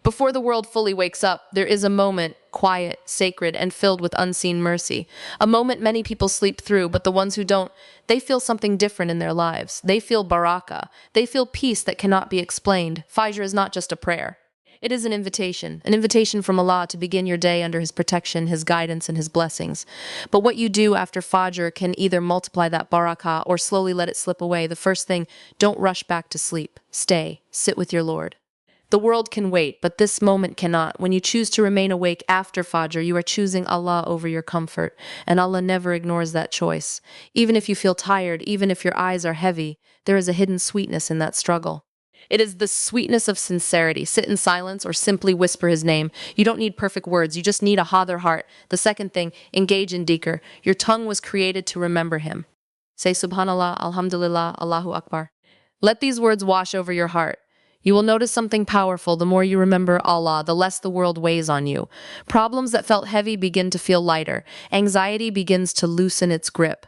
Before the world fully wakes up, there is a moment, quiet, sacred, and filled with unseen mercy. A moment many people sleep through, but the ones who don't, they feel something different in their lives. They feel barakah. They feel peace that cannot be explained. Fajr is not just a prayer. It is an invitation from Allah to begin your day under His protection, His guidance, and His blessings. But what you do after Fajr can either multiply that barakah or slowly let it slip away. The first thing, don't rush back to sleep. Stay, sit with your Lord. The world can wait, but this moment cannot. When you choose to remain awake after Fajr, you are choosing Allah over your comfort, and Allah never ignores that choice. Even if you feel tired, even if your eyes are heavy, there is a hidden sweetness in that struggle. It is the sweetness of sincerity. Sit in silence or simply whisper His name. You don't need perfect words. You just need a hadr heart. The second thing, engage in Dhikr. Your tongue was created to remember Him. Say Subhanallah, Alhamdulillah, Allahu Akbar. Let these words wash over your heart. You will notice something powerful. The more you remember Allah, the less the world weighs on you. Problems that felt heavy begin to feel lighter. Anxiety begins to loosen its grip.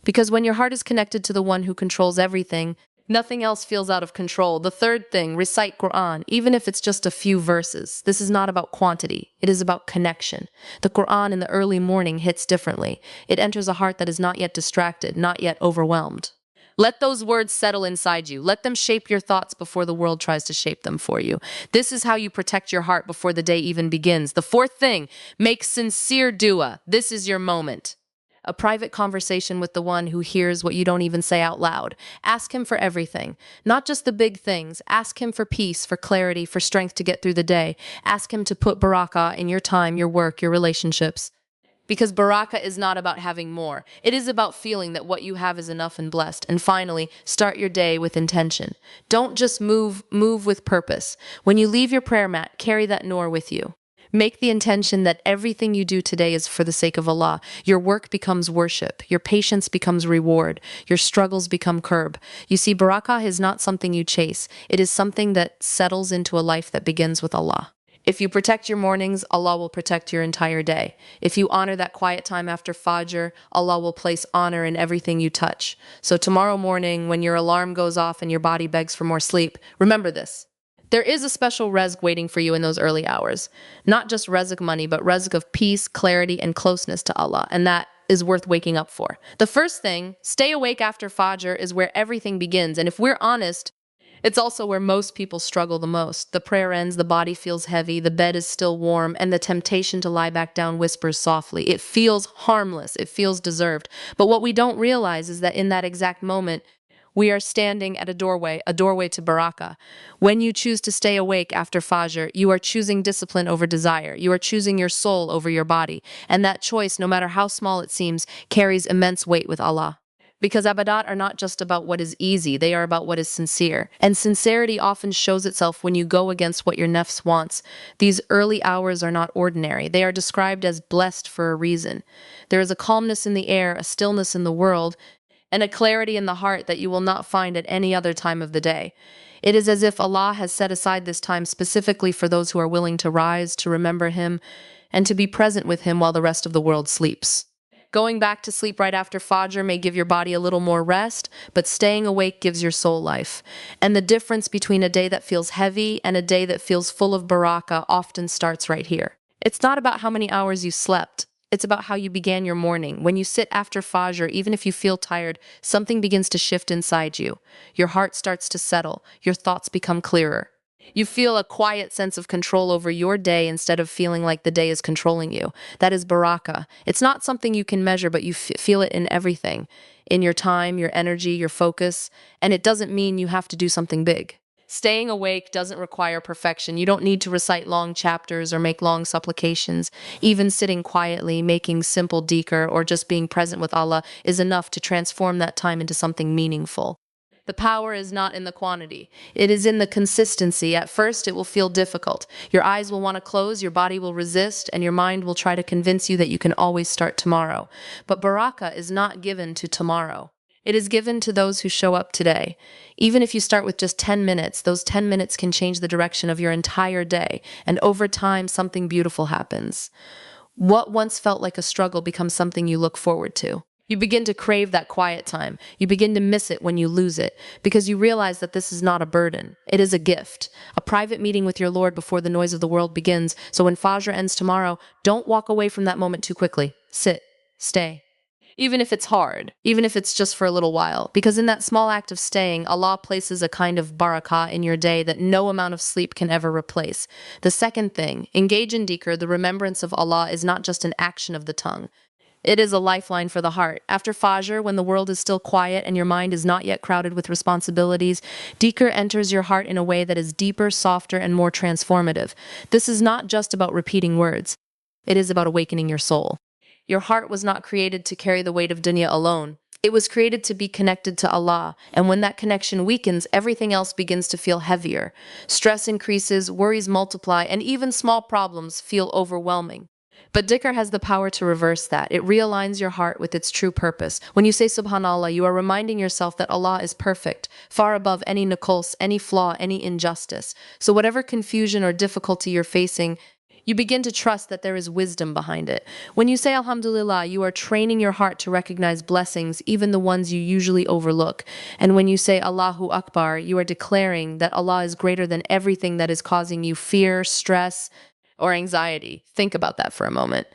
Because when your heart is connected to the one who controls everything, nothing else feels out of control. The third thing, recite Qur'an, even if it's just a few verses. This is not about quantity. It is about connection. The Qur'an in the early morning hits differently. It enters a heart that is not yet distracted, not yet overwhelmed. Let those words settle inside you. Let them shape your thoughts before the world tries to shape them for you. This is how you protect your heart before the day even begins. The fourth thing, make sincere dua. This is your moment. A private conversation with the one who hears what you don't even say out loud. Ask Him for everything, not just the big things. Ask Him for peace, for clarity, for strength to get through the day. Ask Him to put barakah in your time, your work, your relationships. Because barakah is not about having more. It is about feeling that what you have is enough and blessed. And finally, start your day with intention. Don't just move with purpose. When you leave your prayer mat, carry that nur with you. Make the intention that everything you do today is for the sake of Allah. Your work becomes worship. Your patience becomes reward. Your struggles become curb. You see, barakah is not something you chase. It is something that settles into a life that begins with Allah. If you protect your mornings, Allah will protect your entire day. If you honor that quiet time after Fajr, Allah will place honor in everything you touch. So tomorrow morning, when your alarm goes off and your body begs for more sleep, remember this. There is a special rizq waiting for you in those early hours. Not just rizq money, but rizq of peace, clarity, and closeness to Allah. And that is worth waking up for. The first thing, stay awake after Fajr, is where everything begins. And if we're honest, it's also where most people struggle the most. The prayer ends, the body feels heavy, the bed is still warm, and the temptation to lie back down whispers softly. It feels harmless. It feels deserved. But what we don't realize is that in that exact moment, we are standing at a doorway to barakah. When you choose to stay awake after Fajr, you are choosing discipline over desire. You are choosing your soul over your body. And that choice, no matter how small it seems, carries immense weight with Allah. Because ibadat are not just about what is easy, they are about what is sincere. And sincerity often shows itself when you go against what your nafs wants. These early hours are not ordinary. They are described as blessed for a reason. There is a calmness in the air, a stillness in the world, and a clarity in the heart that you will not find at any other time of the day. It is as if Allah has set aside this time specifically for those who are willing to rise, to remember Him, and to be present with Him while the rest of the world sleeps. Going back to sleep right after Fajr may give your body a little more rest, but staying awake gives your soul life. And the difference between a day that feels heavy and a day that feels full of barakah often starts right here. It's not about how many hours you slept. It's about how you began your morning. When you sit after Fajr, even if you feel tired, something begins to shift inside you. Your heart starts to settle. Your thoughts become clearer. You feel a quiet sense of control over your day instead of feeling like the day is controlling you. That is barakah. It's not something you can measure, but you feel it in everything. In your time, your energy, your focus. And it doesn't mean you have to do something big. Staying awake doesn't require perfection. You don't need to recite long chapters or make long supplications. Even sitting quietly, making simple dhikr, or just being present with Allah is enough to transform that time into something meaningful. The power is not in the quantity. It is in the consistency. At first, it will feel difficult. Your eyes will want to close, your body will resist, and your mind will try to convince you that you can always start tomorrow. But barakah is not given to tomorrow. It is given to those who show up today. Even if you start with just 10 minutes, those 10 minutes can change the direction of your entire day. And over time, something beautiful happens. What once felt like a struggle becomes something you look forward to. You begin to crave that quiet time. You begin to miss it when you lose it, because you realize that this is not a burden. It is a gift, a private meeting with your Lord before the noise of the world begins. So when Fajr ends tomorrow, don't walk away from that moment too quickly. Sit, stay. Even if it's hard, even if it's just for a little while, because in that small act of staying, Allah places a kind of barakah in your day that no amount of sleep can ever replace. The second thing, engage in dhikr. The remembrance of Allah is not just an action of the tongue. It is a lifeline for the heart. After Fajr, when the world is still quiet and your mind is not yet crowded with responsibilities, Dhikr enters your heart in a way that is deeper, softer, and more transformative. This is not just about repeating words. It is about awakening your soul. Your heart was not created to carry the weight of dunya alone. It was created to be connected to Allah, and when that connection weakens, everything else begins to feel heavier. Stress increases, worries multiply, and even small problems feel overwhelming. But dhikr has the power to reverse that. It realigns your heart with its true purpose. When you say Subhanallah, you are reminding yourself that Allah is perfect, far above any nuqs, any flaw, any injustice. So whatever confusion or difficulty you're facing, you begin to trust that there is wisdom behind it. When you say Alhamdulillah, you are training your heart to recognize blessings, even the ones you usually overlook. And when you say Allahu Akbar, you are declaring that Allah is greater than everything that is causing you fear, stress, or anxiety. Think about that for a moment.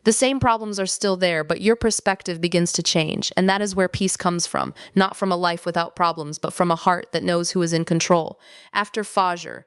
The same problems are still there, but your perspective begins to change, and that is where peace comes from, not from a life without problems, but from a heart that knows who is in control. After Fajr,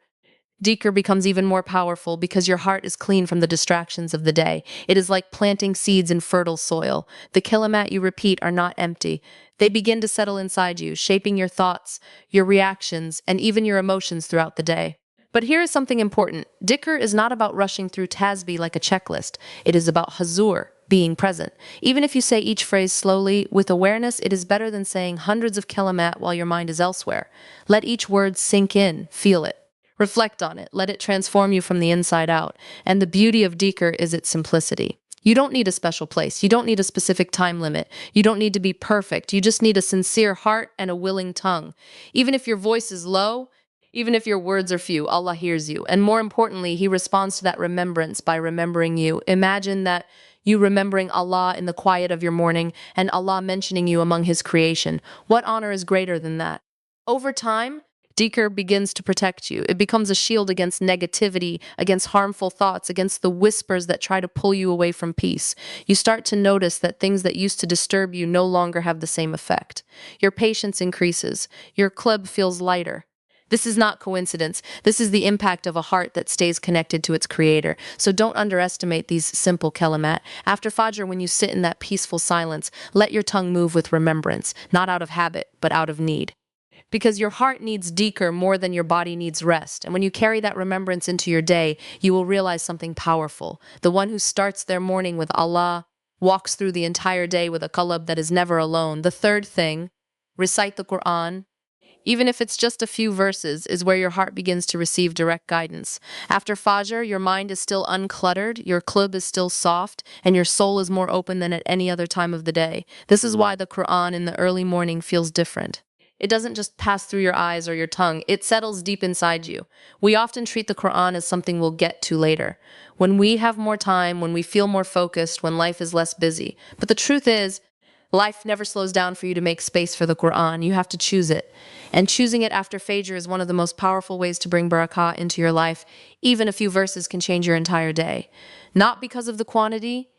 Dhikr becomes even more powerful because your heart is clean from the distractions of the day. It is like planting seeds in fertile soil. The kalimat you repeat are not empty. They begin to settle inside you, shaping your thoughts, your reactions, and even your emotions throughout the day. But here is something important. Dhikr is not about rushing through tasbih like a checklist. It is about hazur, being present. Even if you say each phrase slowly, with awareness, it is better than saying hundreds of kalimat while your mind is elsewhere. Let each word sink in, feel it. Reflect on it, let it transform you from the inside out. And the beauty of dhikr is its simplicity. You don't need a special place. You don't need a specific time limit. You don't need to be perfect. You just need a sincere heart and a willing tongue. Even if your voice is low, even if your words are few, Allah hears you. And more importantly, He responds to that remembrance by remembering you. Imagine that you remembering Allah in the quiet of your morning and Allah mentioning you among His creation. What honor is greater than that? Over time, dhikr begins to protect you. It becomes a shield against negativity, against harmful thoughts, against the whispers that try to pull you away from peace. You start to notice that things that used to disturb you no longer have the same effect. Your patience increases. Your qalb feels lighter. This is not coincidence. This is the impact of a heart that stays connected to its creator. So don't underestimate these simple kalimat. After Fajr, when you sit in that peaceful silence, let your tongue move with remembrance, not out of habit, but out of need. Because your heart needs dhikr more than your body needs rest. And when you carry that remembrance into your day, you will realize something powerful. The one who starts their morning with Allah walks through the entire day with a qalb that is never alone. The third thing, recite the Qur'an. Even if it's just a few verses, is where your heart begins to receive direct guidance. After Fajr, your mind is still uncluttered, your qalb is still soft, and your soul is more open than at any other time of the day. This is why the Qur'an in the early morning feels different. It doesn't just pass through your eyes or your tongue, it settles deep inside you. We often treat the Qur'an as something we'll get to later, when we have more time, when we feel more focused, when life is less busy. But the truth is, life never slows down for you to make space for the Qur'an. You have to choose it. And choosing it after Fajr is one of the most powerful ways to bring barakah into your life. Even a few verses can change your entire day. Not because of the quantity,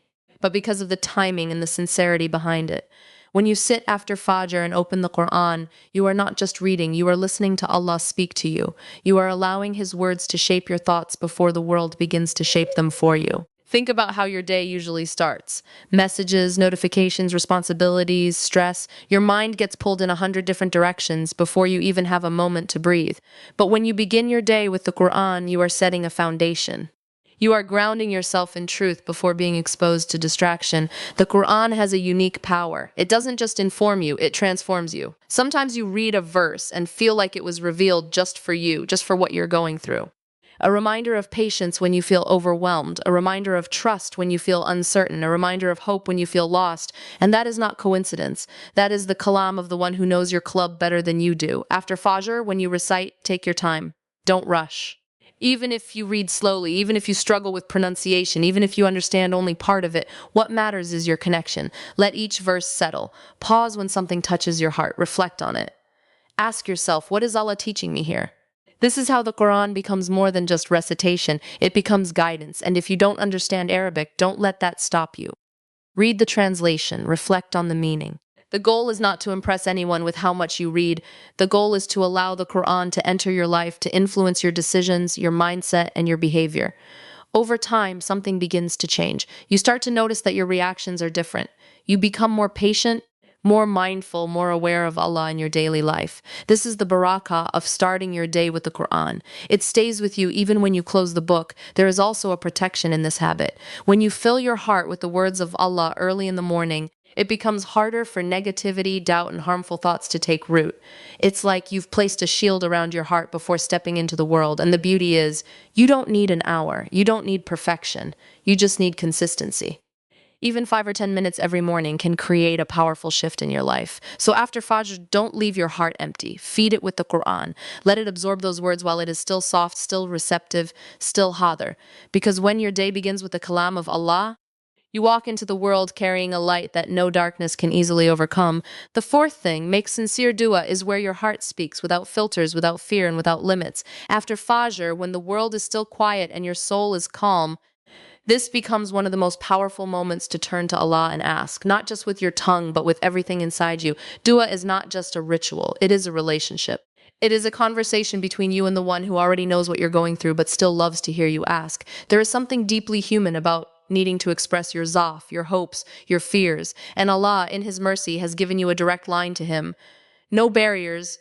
but because of the timing and the sincerity behind it. When you sit after Fajr and open the Qur'an, you are not just reading, you are listening to Allah speak to you. You are allowing His words to shape your thoughts before the world begins to shape them for you. Think about how your day usually starts. Messages, notifications, responsibilities, stress. Your mind gets pulled in 100 different directions before you even have a moment to breathe. But when you begin your day with the Qur'an, you are setting a foundation. You are grounding yourself in truth before being exposed to distraction. The Qur'an has a unique power. It doesn't just inform you, it transforms you. Sometimes you read a verse and feel like it was revealed just for you, just for what you're going through. A reminder of patience when you feel overwhelmed, a reminder of trust when you feel uncertain, a reminder of hope when you feel lost. And that is not coincidence. That is the kalam of the one who knows your qalb better than you do. After Fajr, when you recite, take your time. Don't rush. Even if you read slowly, even if you struggle with pronunciation, even if you understand only part of it, what matters is your connection. Let each verse settle. Pause when something touches your heart. Reflect on it. Ask yourself, what is Allah teaching me here? This is how the Quran becomes more than just recitation. It becomes guidance. And if you don't understand Arabic, don't let that stop you. Read the translation. Reflect on the meaning. The goal is not to impress anyone with how much you read. The goal is to allow the Quran to enter your life, to influence your decisions, your mindset, and your behavior. Over time, something begins to change. You start to notice that your reactions are different. You become more patient, more mindful, more aware of Allah in your daily life. This is the barakah of starting your day with the Quran. It stays with you even when you close the book. There is also a protection in this habit. When you fill your heart with the words of Allah early in the morning, it becomes harder for negativity, doubt, and harmful thoughts to take root. It's like you've placed a shield around your heart before stepping into the world. And the beauty is, you don't need an hour. You don't need perfection. You just need consistency. Even 5 or 10 minutes every morning can create a powerful shift in your life. So after Fajr, don't leave your heart empty. Feed it with the Quran. Let it absorb those words while it is still soft, still receptive, still hadr. Because when your day begins with the kalam of Allah, you walk into the world carrying a light that no darkness can easily overcome. The fourth thing, make sincere dua, is where your heart speaks without filters, without fear, and without limits. After Fajr, when the world is still quiet and your soul is calm, this becomes one of the most powerful moments to turn to Allah and ask, not just with your tongue, but with everything inside you. Dua is not just a ritual, it is a relationship. It is a conversation between you and the one who already knows what you're going through, but still loves to hear you ask. There is something deeply human about needing to express your zaf, your hopes, your fears, and Allah, in His mercy, has given you a direct line to Him. No barriers,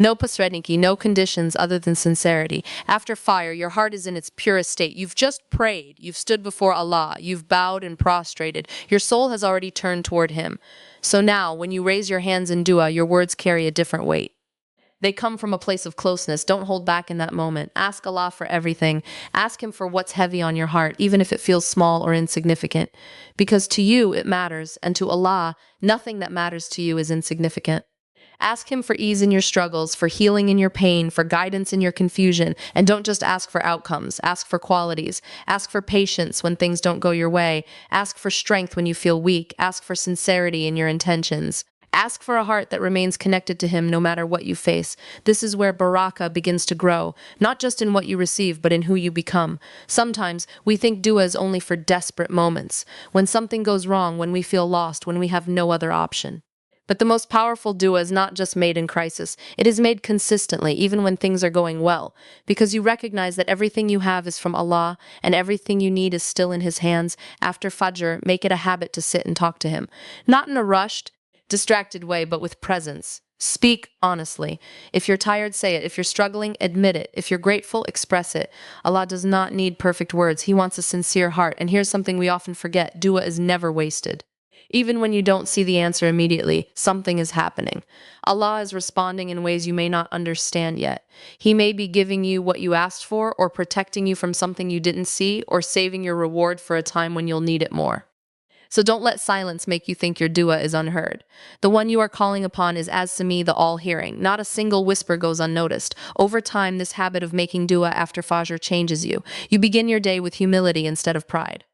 no posredniki, no conditions other than sincerity. After fire, your heart is in its purest state. You've just prayed. You've stood before Allah. You've bowed and prostrated. Your soul has already turned toward Him. So now, when you raise your hands in dua, your words carry a different weight. They come from a place of closeness. Don't hold back in that moment. Ask Allah for everything. Ask Him for what's heavy on your heart, even if it feels small or insignificant. Because to you, it matters, and to Allah, nothing that matters to you is insignificant. Ask Him for ease in your struggles, for healing in your pain, for guidance in your confusion. And don't just ask for outcomes. Ask for qualities. Ask for patience when things don't go your way. Ask for strength when you feel weak. Ask for sincerity in your intentions. Ask for a heart that remains connected to Him no matter what you face. This is where barakah begins to grow, not just in what you receive, but in who you become. Sometimes we think dua is only for desperate moments, when something goes wrong, when we feel lost, when we have no other option. But the most powerful dua is not just made in crisis. It is made consistently, even when things are going well, because you recognize that everything you have is from Allah, and everything you need is still in His hands. After Fajr, make it a habit to sit and talk to Him. Not in a rushed, distracted way, but with presence. Speak honestly. If you're tired, say it. If you're struggling, admit it. If you're grateful, express it. Allah does not need perfect words. He wants a sincere heart. And here's something we often forget. Dua is never wasted. Even when you don't see the answer immediately, something is happening. Allah is responding in ways you may not understand yet. He may be giving you what you asked for, or protecting you from something you didn't see, or saving your reward for a time when you'll need it more. So don't let silence make you think your dua is unheard. The one you are calling upon is as Sami, the all-hearing. Not a single whisper goes unnoticed. Over time, this habit of making dua after Fajr changes you. You begin your day with humility instead of pride,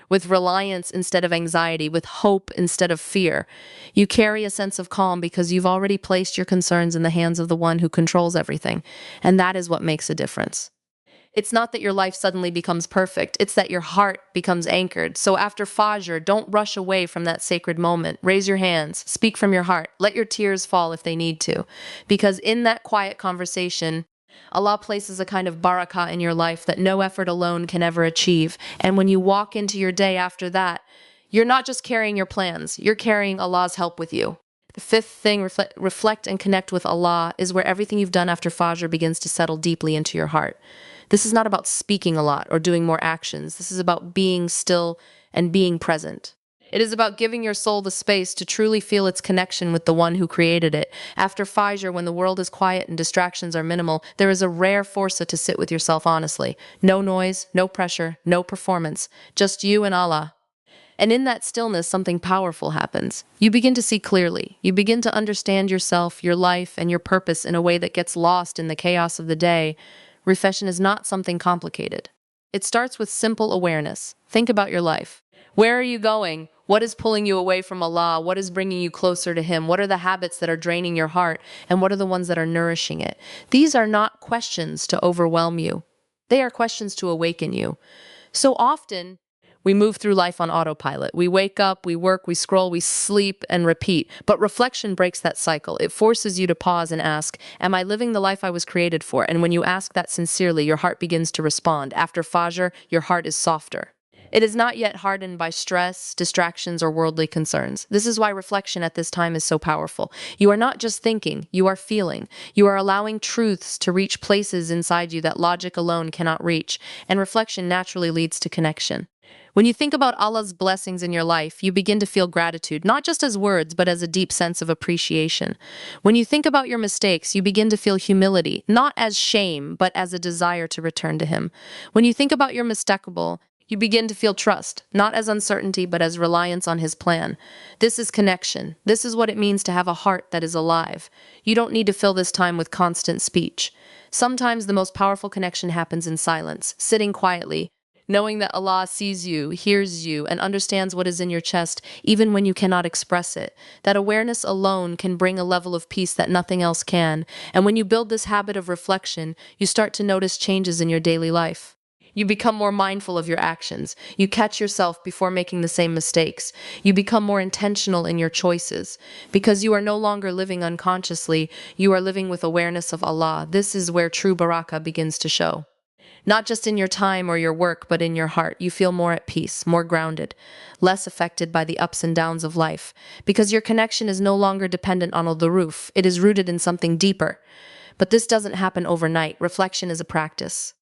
with reliance instead of anxiety, with hope instead of fear. You carry a sense of calm because you've already placed your concerns in the hands of the one who controls everything. And that is what makes a difference. It's not that your life suddenly becomes perfect. It's that your heart becomes anchored. So after Fajr, don't rush away from that sacred moment. Raise your hands. Speak from your heart. Let your tears fall if they need to. Because in that quiet conversation, Allah places a kind of barakah in your life that no effort alone can ever achieve. And when you walk into your day after that, you're not just carrying your plans. You're carrying Allah's help with you. The fifth thing, reflect and connect with Allah, is where everything you've done after Fajr begins to settle deeply into your heart. This is not about speaking a lot or doing more actions. This is about being still and being present. It is about giving your soul the space to truly feel its connection with the one who created it. After Fajr, when the world is quiet and distractions are minimal, there is a rare força to sit with yourself honestly. No noise, no pressure, no performance, just you and Allah. And in that stillness, something powerful happens. You begin to see clearly. You begin to understand yourself, your life, and your purpose in a way that gets lost in the chaos of the day. Reflection is not something complicated. It starts with simple awareness. Think about your life. Where are you going? What is pulling you away from Allah? What is bringing you closer to Him? What are the habits that are draining your heart? And what are the ones that are nourishing it? These are not questions to overwhelm you. They are questions to awaken you. So often, we move through life on autopilot. We wake up, we work, we scroll, we sleep, and repeat. But reflection breaks that cycle. It forces you to pause and ask, am I living the life I was created for? And when you ask that sincerely, your heart begins to respond. After Fajr, your heart is softer. It is not yet hardened by stress, distractions, or worldly concerns. This is why reflection at this time is so powerful. You are not just thinking, you are feeling. You are allowing truths to reach places inside you that logic alone cannot reach, and reflection naturally leads to connection. When you think about Allah's blessings in your life, you begin to feel gratitude, not just as words, but as a deep sense of appreciation. When you think about your mistakes, you begin to feel humility, not as shame, but as a desire to return to Him. When you think about your mustaqbal, you begin to feel trust, not as uncertainty, but as reliance on His plan. This is connection. This is what it means to have a heart that is alive. You don't need to fill this time with constant speech. Sometimes the most powerful connection happens in silence, sitting quietly, knowing that Allah sees you, hears you, and understands what is in your chest, even when you cannot express it. That awareness alone can bring a level of peace that nothing else can. And when you build this habit of reflection, you start to notice changes in your daily life. You become more mindful of your actions. You catch yourself before making the same mistakes. You become more intentional in your choices. Because you are no longer living unconsciously, you are living with awareness of Allah. This is where true barakah begins to show. Not just in your time or your work, but in your heart. You feel more at peace, more grounded, less affected by the ups and downs of life. Because your connection is no longer dependent on the roof. It is rooted in something deeper. But this doesn't happen overnight. Reflection is a practice.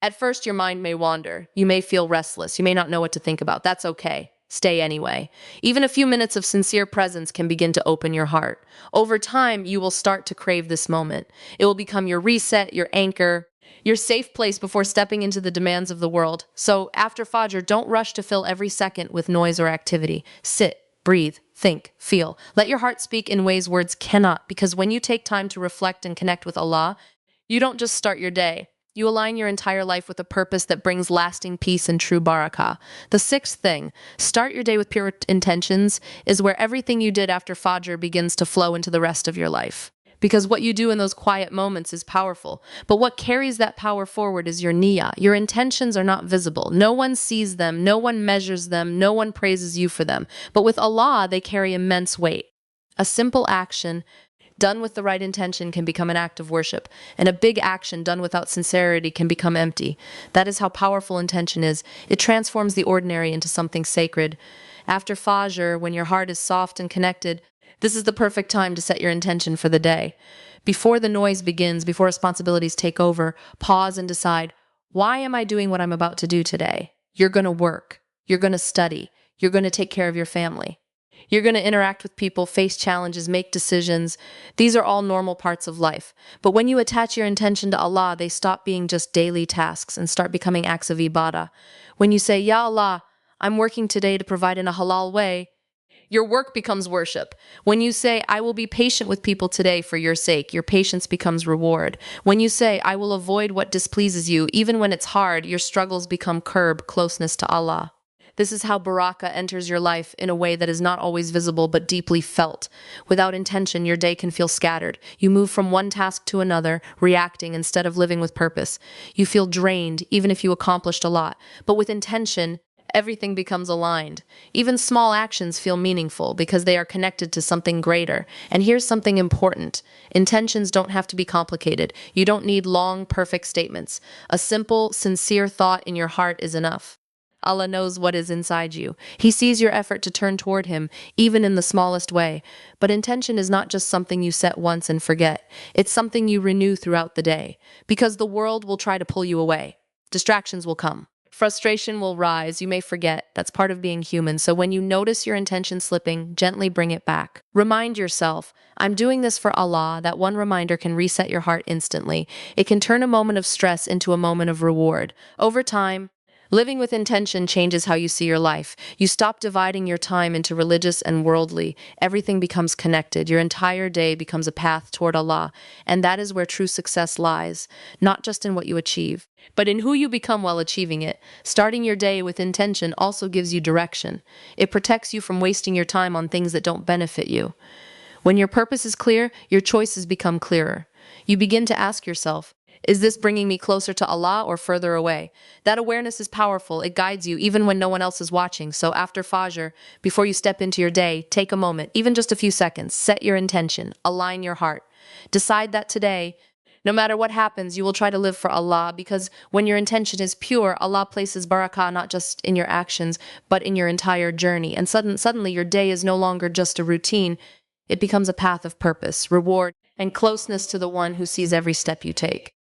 At first, your mind may wander. You may feel restless. You may not know what to think about. That's okay. Stay anyway. Even a few minutes of sincere presence can begin to open your heart. Over time, you will start to crave this moment. It will become your reset, your anchor, your safe place before stepping into the demands of the world. So after Fajr, don't rush to fill every second with noise or activity. Sit, breathe, think, feel. Let your heart speak in ways words cannot, because when you take time to reflect and connect with Allah, you don't just start your day. You align your entire life with a purpose that brings lasting peace and true barakah. The sixth thing, start your day with pure intentions, is where everything you did after Fajr begins to flow into the rest of your life. Because what you do in those quiet moments is powerful. But what carries that power forward is your niyyah. Your intentions are not visible. No one sees them. No one measures them. No one praises you for them. But with Allah, they carry immense weight. A simple action done with the right intention can become an act of worship, and a big action done without sincerity can become empty. That is how powerful intention is. It transforms the ordinary into something sacred. After Fajr, when your heart is soft and connected, this is the perfect time to set your intention for the day. Before the noise begins, before responsibilities take over, pause and decide, why am I doing what I'm about to do today? You're going to work. You're going to study. You're going to take care of your family. You're going to interact with people, face challenges, make decisions. These are all normal parts of life. But when you attach your intention to Allah, they stop being just daily tasks and start becoming acts of ibadah. When you say, Ya Allah, I'm working today to provide in a halal way, your work becomes worship. When you say, I will be patient with people today for your sake, your patience becomes reward. When you say, I will avoid what displeases you, even when it's hard, your struggles become closeness to Allah. This is how barakah enters your life in a way that is not always visible but deeply felt. Without intention, your day can feel scattered. You move from one task to another, reacting instead of living with purpose. You feel drained, even if you accomplished a lot. But with intention, everything becomes aligned. Even small actions feel meaningful because they are connected to something greater. And here's something important. Intentions don't have to be complicated. You don't need long, perfect statements. A simple, sincere thought in your heart is enough. Allah knows what is inside you. He sees your effort to turn toward Him, even in the smallest way. But intention is not just something you set once and forget. It's something you renew throughout the day. Because the world will try to pull you away. Distractions will come. Frustration will rise. You may forget. That's part of being human. So when you notice your intention slipping, gently bring it back. Remind yourself, I'm doing this for Allah. That one reminder can reset your heart instantly. It can turn a moment of stress into a moment of reward. Over time, Living with intention changes how you see your life. You stop dividing your time into religious and worldly. Everything becomes connected. Your entire day becomes a path toward Allah. And that is where true success lies, not just in what you achieve, but in who you become while achieving it. Starting your day with intention also gives you direction. It protects you from wasting your time on things that don't benefit you. When your purpose is clear, your choices become clearer. You begin to ask yourself, is this bringing me closer to Allah or further away? That awareness is powerful. It guides you even when no one else is watching. So after Fajr, before you step into your day, take a moment, even just a few seconds, set your intention, align your heart. Decide that today, no matter what happens, you will try to live for Allah, because when your intention is pure, Allah places barakah not just in your actions, but in your entire journey. And suddenly your day is no longer just a routine. It becomes a path of purpose, reward, and closeness to the one who sees every step you take.